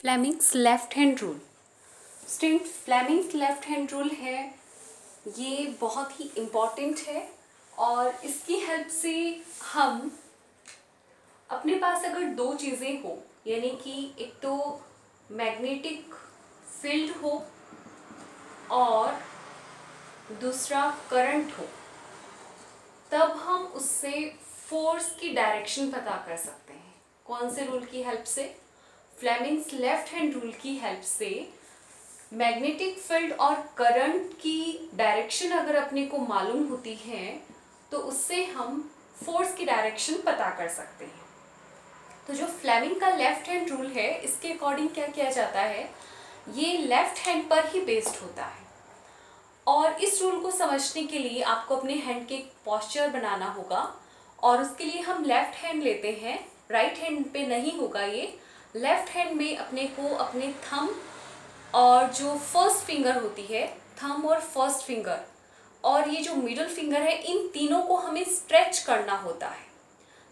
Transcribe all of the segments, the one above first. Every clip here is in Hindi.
Fleming's left hand rule. Student, Fleming's left hand rule है, ये बहुत ही इम्पॉर्टेंट है और इसकी हेल्प से हम अपने पास अगर दो चीज़ें हो, यानी कि एक तो मैग्नेटिक फील्ड हो और दूसरा करंट हो, तब हम उससे फोर्स की डायरेक्शन पता कर सकते हैं। कौन से रूल की हेल्प से? फ्लेमिंग्स लेफ्ट हैंड रूल की हेल्प से मैग्नेटिक फील्ड और करंट की डायरेक्शन अगर अपने को मालूम होती है तो उससे हम फोर्स की डायरेक्शन पता कर सकते हैं। तो जो फ्लेमिंग का लेफ्ट हैंड रूल है, इसके अकॉर्डिंग क्या किया जाता है, ये लेफ्ट हैंड पर ही बेस्ड होता है। और इस रूल को समझने के लिए आपको अपने हैंड के पोस्चर बनाना होगा और उसके लिए हम लेफ्ट हैंड लेते हैं, राइट हैंड पे नहीं होगा ये। लेफ्ट हैंड में अपने को अपने थंब और जो फर्स्ट फिंगर होती है, थंब और फर्स्ट फिंगर और ये जो मिडिल फिंगर है, इन तीनों को हमें स्ट्रेच करना होता है।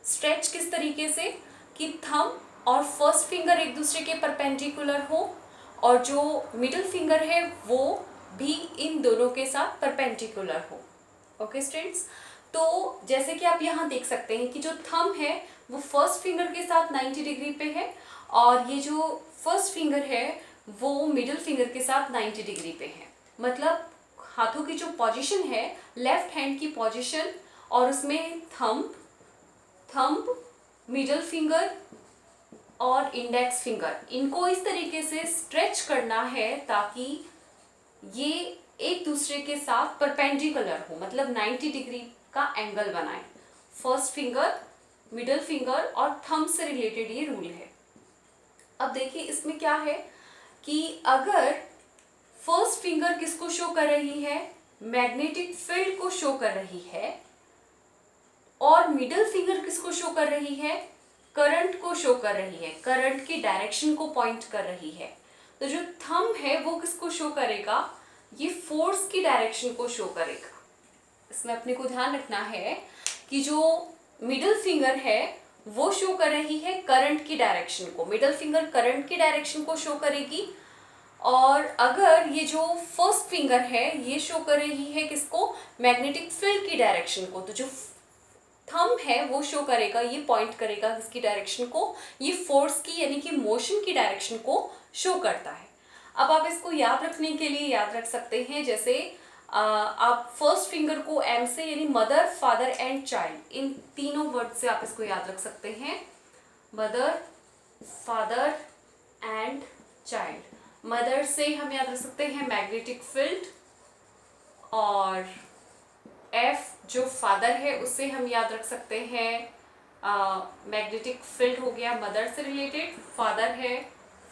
स्ट्रेच किस तरीके से कि थंब और फर्स्ट फिंगर एक दूसरे के परपेंडिकुलर हो और जो मिडिल फिंगर है वो भी इन दोनों के साथ परपेंडिकुलर हो। ओके स्टूडेंट्स, तो जैसे कि आप यहाँ देख सकते हैं कि जो थंब है वो फर्स्ट फिंगर के साथ 90 डिग्री पे है और ये जो फर्स्ट फिंगर है वो मिडिल फिंगर के साथ 90 डिग्री पे है। मतलब हाथों की जो पोजीशन है, लेफ्ट हैंड की पोजीशन, और उसमें थंब, मिडिल फिंगर और इंडेक्स फिंगर, इनको इस तरीके से स्ट्रेच करना है ताकि ये एक दूसरे के साथ परपेंडिकुलर हो, मतलब 90 डिग्री का एंगल बनाए। फर्स्ट फिंगर, मिडिल फिंगर और थंब से रिलेटेड ये रूल है। अब देखिए इसमें क्या है कि अगर फर्स्ट फिंगर किसको शो कर रही है, मैग्नेटिक फील्ड को शो कर रही है, और मिडिल फिंगर किसको शो कर रही है, करंट को शो कर रही है, करंट की डायरेक्शन को पॉइंट कर रही है, तो जो थंब है वो किसको शो करेगा, ये फोर्स की डायरेक्शन को शो करेगा। इसमें अपने को ध्यान रखना है कि जो मिडिल फिंगर है वो शो कर रही है करंट की डायरेक्शन को, मिडिल फिंगर करंट की डायरेक्शन को शो करेगी, और अगर ये जो फर्स्ट फिंगर है ये शो कर रही है किसको, मैग्नेटिक फील्ड की डायरेक्शन को, तो जो थंब है वो शो करेगा, ये पॉइंट करेगा किसकी डायरेक्शन को, ये फोर्स की यानी कि मोशन की डायरेक्शन को शो करता है। अब आप इसको याद रखने के लिए याद रख सकते हैं, जैसे आप फर्स्ट फिंगर को एम से, यानी मदर, फादर एंड चाइल्ड, इन तीनों वर्ड से आप इसको याद रख सकते हैं। Mother, father and child. Mother से हम याद रख सकते हैं मैग्नेटिक फील्ड, और एफ जो फादर है उससे हम याद रख सकते हैं मैग्नेटिक फील्ड हो गया मदर से रिलेटेड, फादर है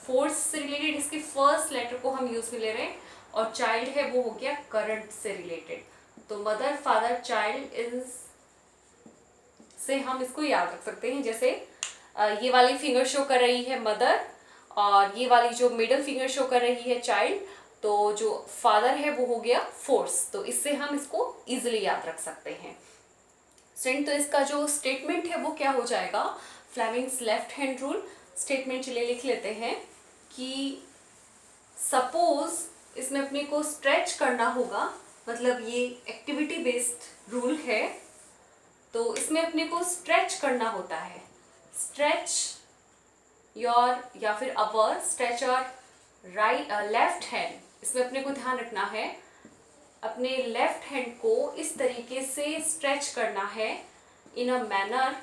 फोर्स से रिलेटेड, इसके फर्स्ट लेटर को हम यूज में ले रहे हैं, और चाइल्ड है वो हो गया करंट से रिलेटेड। तो मदर, फादर, चाइल्ड इज से हम इसको याद रख सकते हैं। जैसे ये वाली फिंगर शो कर रही है मदर और ये वाली जो मिडिल फिंगर शो कर रही है चाइल्ड, तो जो फादर है वो हो गया फोर्स, तो इससे हम इसको इजीली याद रख सकते हैं। स्टूडेंट, तो इसका जो स्टेटमेंट है वो क्या हो जाएगा, Fleming's left hand rule statement चलिए लिख लेते हैं कि सपोज इसमें अपने को स्ट्रेच करना होगा, मतलब ये एक्टिविटी बेस्ड रूल है, तो इसमें अपने को स्ट्रेच करना होता है। स्ट्रेच योर या फिर our, stretch your right left hand, इसमें अपने को ध्यान रखना है अपने लेफ्ट हैंड को इस तरीके से स्ट्रेच करना है इन अ मैनर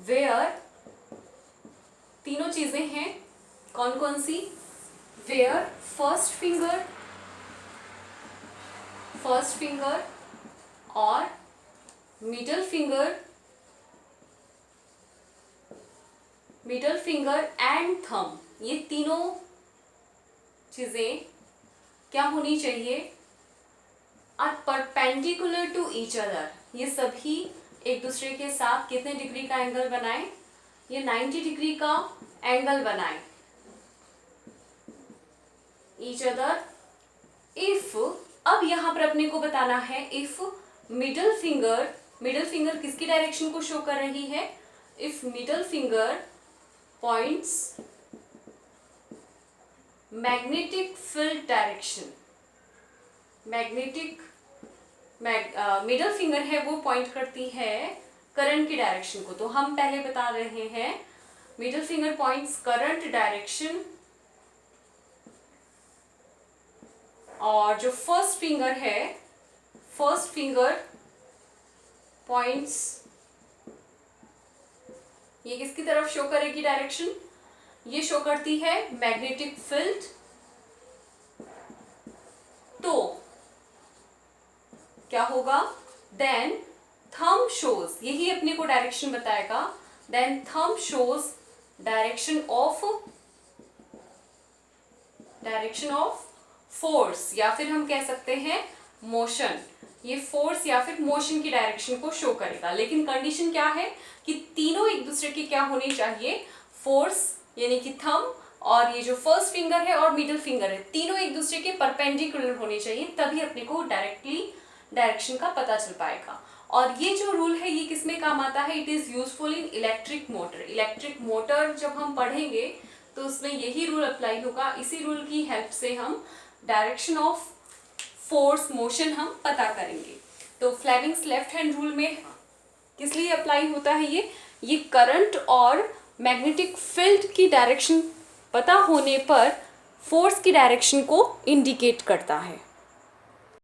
वेयर, तीनों चीजें हैं, कौन कौन सी, वेयर फर्स्ट फिंगर और मिडिल फिंगर एंड थंब, ये तीनों चीजें क्या होनी चाहिए, are perpendicular to each other, ये सभी एक दूसरे के साथ कितने डिग्री का एंगल बनाए, ये 90 डिग्री का एंगल बनाए ईच अदर। इफ, अब यहां पर अपने को बताना है, इफ मिडिल फिंगर किसकी डायरेक्शन को शो कर रही है, if middle finger points magnetic field direction, middle finger है वो पॉइंट करती है करंट की डायरेक्शन को। तो हम पहले बता रहे हैं middle finger points current direction, और जो फर्स्ट फिंगर है, फर्स्ट फिंगर पॉइंट्स, ये किसकी तरफ शो करेगी डायरेक्शन? ये शो करती है मैग्नेटिक फील्ड। तो क्या होगा? देन थंब शोज, यही अपने को डायरेक्शन बताएगा। Then thumb shows direction of force, या फिर हम कह सकते हैं मोशन। ये फोर्स या फिर मोशन की डायरेक्शन को शो करेगा। लेकिन कंडीशन क्या है कि तीनों एक दूसरे की क्या होनी चाहिए? फोर्स यानी कि थंब और ये जो फर्स्ट फिंगर है और मिडिल फिंगर है, तीनों एक दूसरे के परपेंडिकुलर होने चाहिए, तभी अपने को डायरेक्टली डायरेक्शन का पता चल पाएगा। और ये जो रूल है ये किसमें काम आता है? It is useful in electric motor. Electric motor जब हम पढ़ेंगे तो उसमें यही रूल अप्लाई होगा। इसी रूल की हेल्प से हम डायरेक्शन ऑफ फोर्स मोशन हम पता करेंगे। तो फ्लेमिंग्स लेफ्ट हैंड रूल में किस लिए अप्लाई होता है? ये करंट और मैग्नेटिक फील्ड की डायरेक्शन पता होने पर फोर्स की डायरेक्शन को इंडिकेट करता है।